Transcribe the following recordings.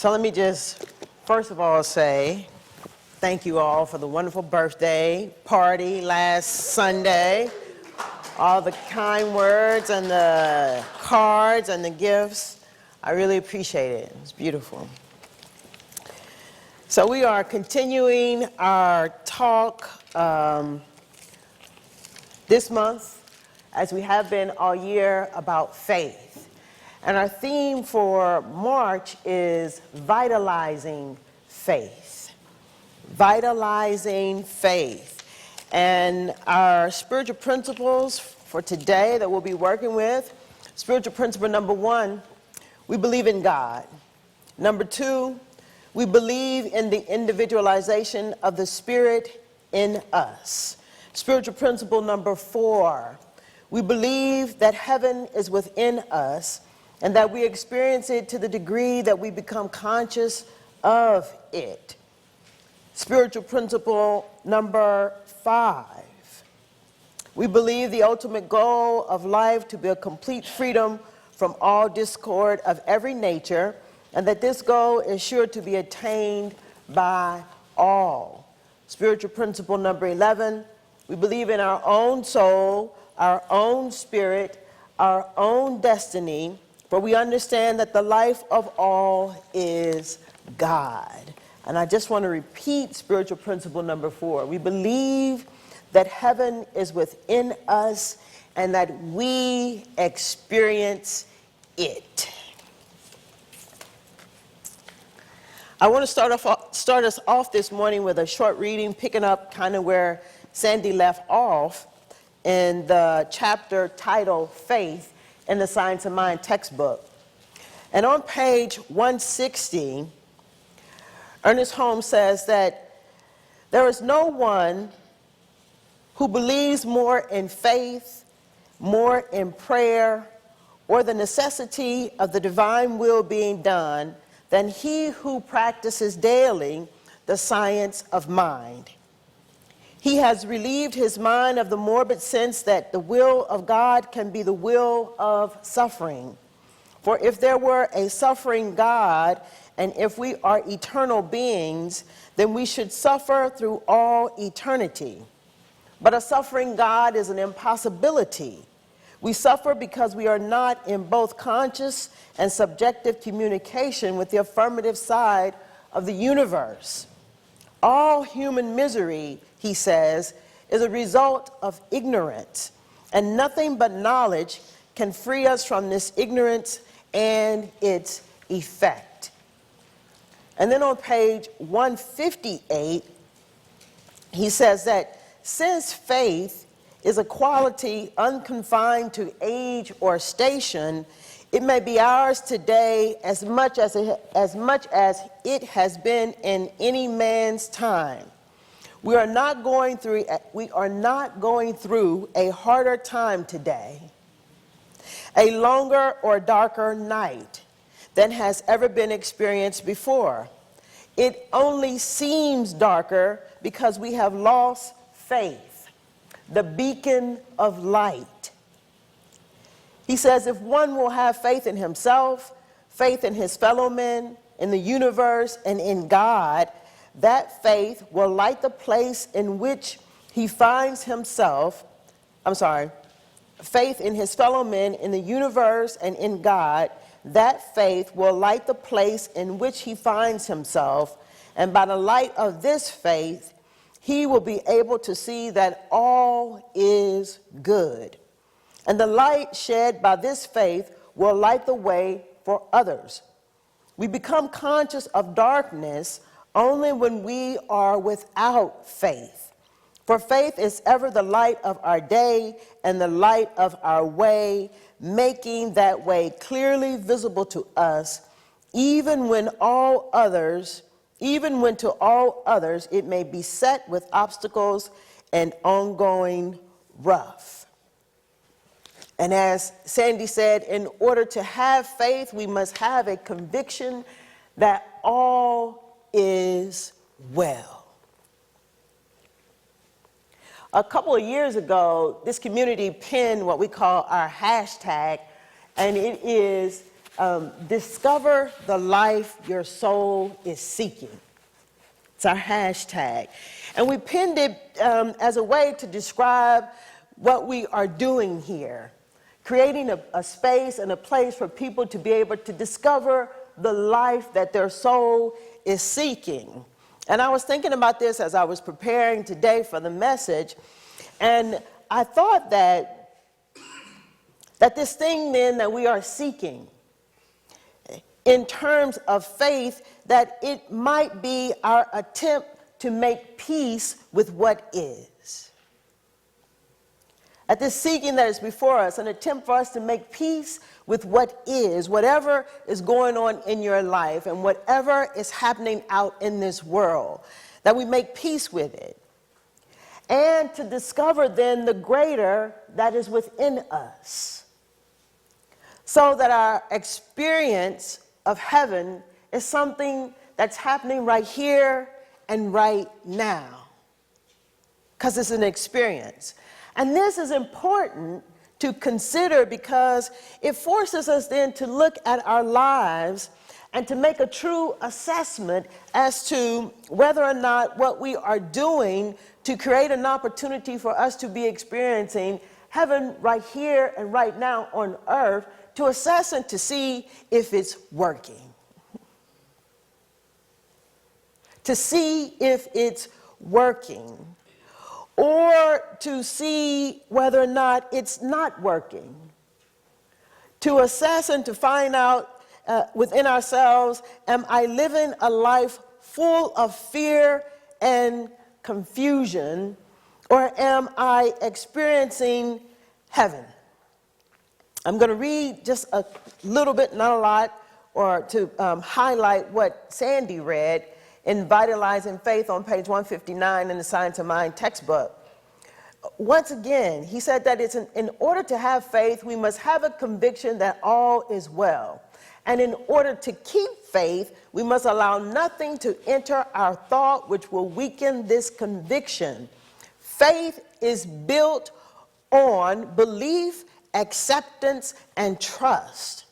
So let me just, first of all, say thank you all for the wonderful birthday party last Sunday. All the kind words and the cards and the gifts. I really appreciate it. It's beautiful. So we are continuing our talk this month, as we have been all year, about faith. And our theme for March is Vitalizing Faith. Vitalizing Faith. And our spiritual principles for today that we'll be working with, spiritual principle number 1, we believe in God. Number 2, we believe in the individualization of the Spirit in us. Spiritual principle number 4, we believe that heaven is within us and that we experience it to the degree that we become conscious of it. Spiritual principle number 5, we believe the ultimate goal of life to be a complete freedom from all discord of every nature, and that this goal is sure to be attained by all. Spiritual principle number 11, we believe in our own soul, our own spirit, our own destiny, for we understand that the life of all is God. And I just want to repeat spiritual principle number 4. We believe that heaven is within us and that we experience it. I want to start us off this morning with a short reading, picking up kind of where Sandy left off in the chapter titled Faith in the Science of Mind textbook. And on page 160, Ernest Holmes says that there is no one who believes more in faith, more in prayer, or the necessity of the divine will being done than he who practices daily the science of mind. He has relieved his mind of the morbid sense that the will of God can be the will of suffering. For if there were a suffering God, and if we are eternal beings, then we should suffer through all eternity. But a suffering God is an impossibility. We suffer because we are not in both conscious and subjective communication with the affirmative side of the universe. All human misery, he says, is a result of ignorance, and nothing but knowledge can free us from this ignorance and its effect. And then on page 158, he says that since faith is a quality unconfined to age or station, it may be ours today as much as it has been in any man's time. We are not going through a harder time today, a longer or darker night than has ever been experienced before. It only seems darker because we have lost faith, the beacon of light. He says if one will have faith in himself, faith in his fellow men, in the universe, and in God, that faith will light the place in which he finds himself. Faith in his fellow men, in the universe, and in God, that faith will light the place in which he finds himself, and by the light of this faith, he will be able to see that all is good. And the light shed by this faith will light the way for others. We become conscious of darkness only when we are without faith. For faith is ever the light of our day and the light of our way, making that way clearly visible to us, even when to all others it may be set with obstacles and ongoing rough. And as Sandy said, in order to have faith, we must have a conviction that all is well. A couple of years ago, this community pinned what we call our hashtag, and it is discover the life your soul is seeking. It's our hashtag. And we pinned it as a way to describe what we are doing here, creating a space and a place for people to be able to discover the life that their soul is seeking. And I was thinking about this as I was preparing today for the message, and I thought that this thing then that we are seeking, in terms of faith, that it might be our attempt to make peace with what is. At this seeking that is before us, an attempt for us to make peace with what is, whatever is going on in your life and whatever is happening out in this world, that we make peace with it. And to discover then the greater that is within us, so that our experience of heaven is something that's happening right here and right now, because it's an experience. And this is important to consider because it forces us then to look at our lives and to make a true assessment as to whether or not what we are doing to create an opportunity for us to be experiencing heaven right here and right now on earth, to assess and to see if it's working. To see if it's working, or to see whether or not it's not working. To assess and to find out within ourselves, am I living a life full of fear and confusion, or am I experiencing heaven? I'm going to read just a little bit, not a lot, or to highlight what Sandy read in Vitalizing Faith on page 159 in the Science of Mind textbook. Once again, he said that it's in order to have faith, we must have a conviction that all is well. And in order to keep faith, we must allow nothing to enter our thought which will weaken this conviction. Faith is built on belief, acceptance, and trust.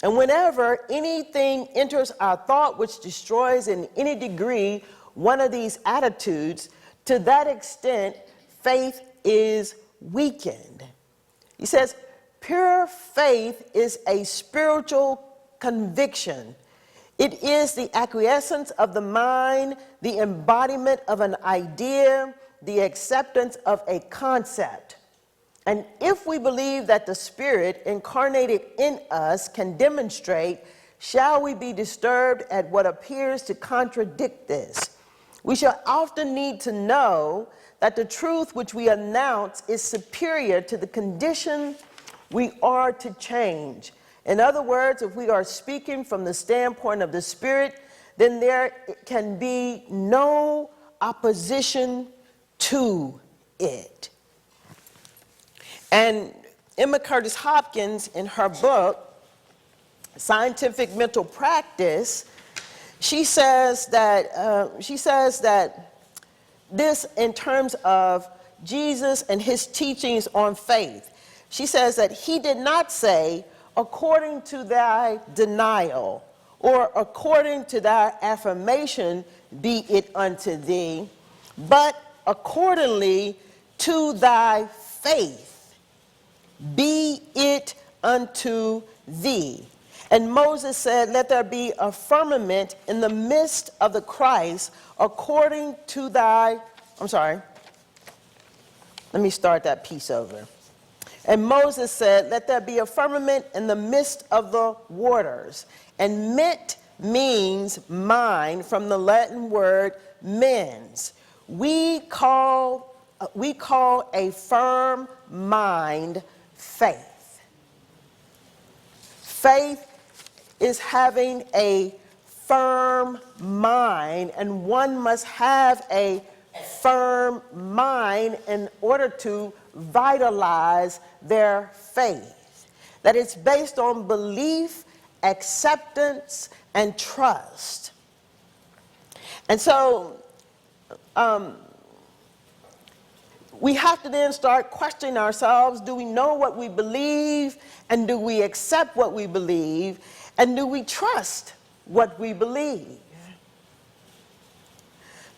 And whenever anything enters our thought which destroys in any degree one of these attitudes, to that extent, faith is weakened. He says, pure faith is a spiritual conviction. It is the acquiescence of the mind, the embodiment of an idea, the acceptance of a concept. And if we believe that the Spirit incarnated in us can demonstrate, shall we be disturbed at what appears to contradict this? We shall often need to know that the truth which we announce is superior to the condition we are to change. In other words, if we are speaking from the standpoint of the Spirit, then there can be no opposition to it. And Emma Curtis Hopkins, in her book, Scientific Mental Practice, she says that this, in terms of Jesus and his teachings on faith, she says that he did not say, according to thy denial, or according to thy affirmation, be it unto thee, but accordingly to thy faith, be it unto thee. And Moses said, let there be a firmament in the midst of the Christ according to thy, let me start that piece over. And Moses said, let there be a firmament in the midst of the waters. And mint means mind, from the Latin word mens. We call a firm mind faith. Faith is having a firm mind, and one must have a firm mind in order to vitalize their faith. That it's based on belief, acceptance, and trust. And so we have to then start questioning ourselves. Do we know what we believe, and do we accept what we believe? And do we trust what we believe?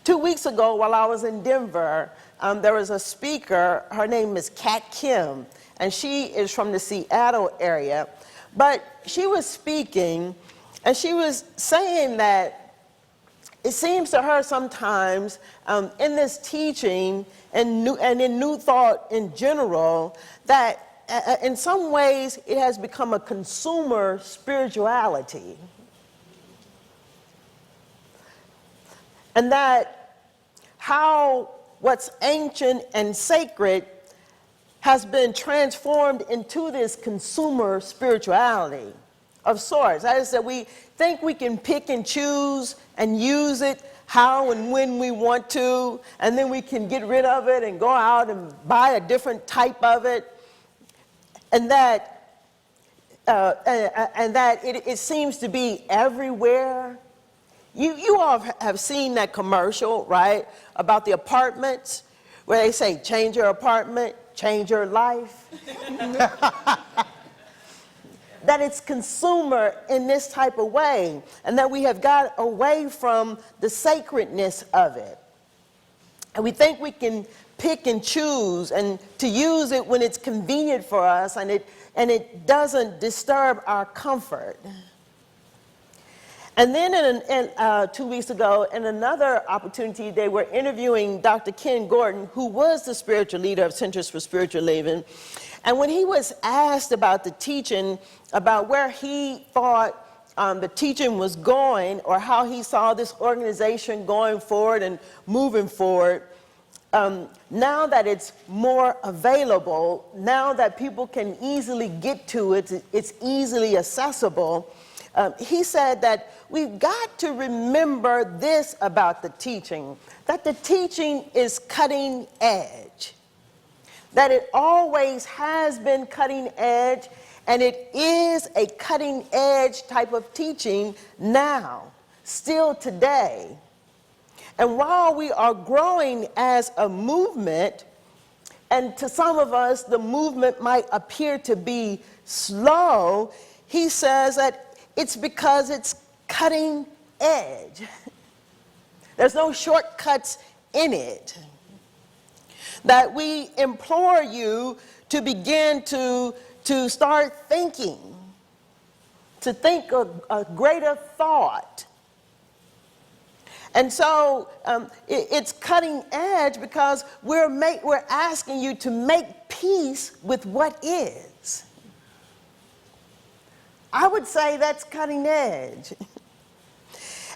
2 weeks ago, while I was in Denver, there was a speaker. Her name is Kat Kim, and she is from the Seattle area. But she was speaking, and she was saying that it seems to her sometimes in this teaching and in New Thought in general, that in some ways it has become a consumer spirituality. And that how what's ancient and sacred has been transformed into this consumer spirituality of sorts. That is, that we think we can pick and choose and use it how and when we want to, and then we can get rid of it and go out and buy a different type of it. And that it seems to be everywhere. You all have seen that commercial, right, about the apartments where they say, change your apartment, change your life. That it's consumer in this type of way, and that we have got away from the sacredness of it. And we think we can pick and choose and to use it when it's convenient for us, and it doesn't disturb our comfort. And then 2 weeks ago, in another opportunity, they were interviewing Dr. Ken Gordon, who was the spiritual leader of Centers for Spiritual Living. And when he was asked about the teaching, about where he thought the teaching was going, or how he saw this organization going forward and moving forward, now that it's more available, now that people can easily get to it, it's easily accessible, he said that we've got to remember this about the teaching, that the teaching is cutting edge, that it always has been cutting edge, and it is a cutting edge type of teaching now, still today. And while we are growing as a movement, and to some of us the movement might appear to be slow, he says that it's because it's cutting edge. There's no shortcuts in it. That we implore you to begin to start thinking, to think a greater thought. And so it's cutting edge because we're asking you to make peace with what is. I would say that's cutting edge.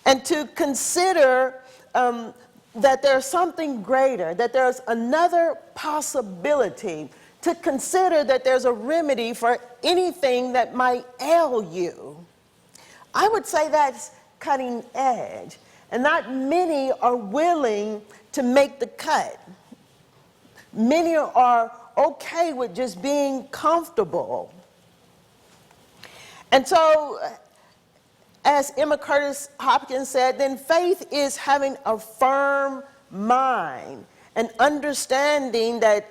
And to consider that there's something greater, that there's another possibility, to consider that there's a remedy for anything that might ail you. I would say that's cutting edge. And not many are willing to make the cut. Many are okay with just being comfortable. And so, as Emma Curtis Hopkins said, then faith is having a firm mind and understanding that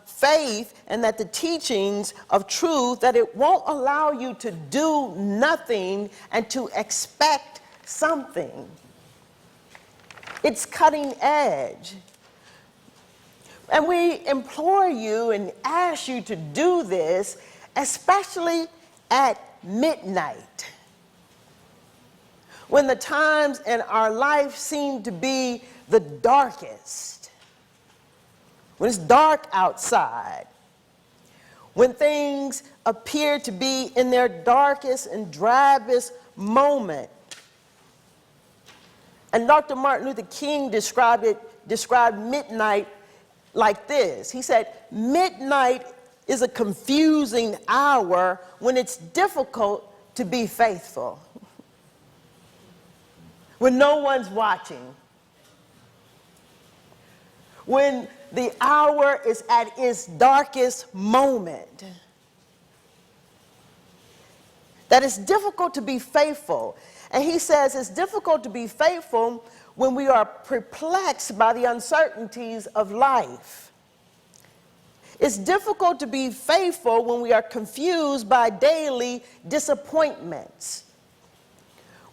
faith and that the teachings of truth, that it won't allow you to do nothing and to expect something. It's cutting edge. And we implore you and ask you to do this, especially at midnight, when the times in our life seem to be the darkest, when it's dark outside, when things appear to be in their darkest and drabbest moment. And Dr. Martin Luther King described midnight like this. He said, midnight is a confusing hour when it's difficult to be faithful, when no one's watching, when the hour is at its darkest moment, that it's difficult to be faithful. And he says it's difficult to be faithful when we are perplexed by the uncertainties of life. It's difficult to be faithful when we are confused by daily disappointments,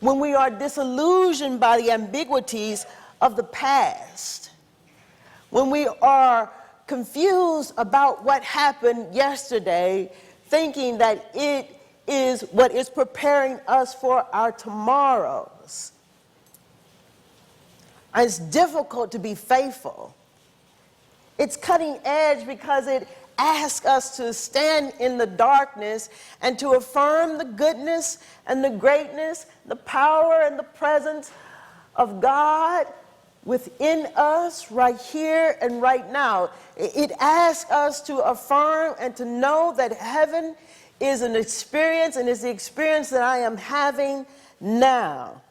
when we are disillusioned by the ambiguities of the past, when we are confused about what happened yesterday, thinking that it is what is preparing us for our tomorrows. It's difficult to be faithful. It's cutting edge because it asks us to stand in the darkness and to affirm the goodness and the greatness, the power and the presence of God within us right here and right now. It asks us to affirm and to know that heaven is an experience, and is the experience that I am having now.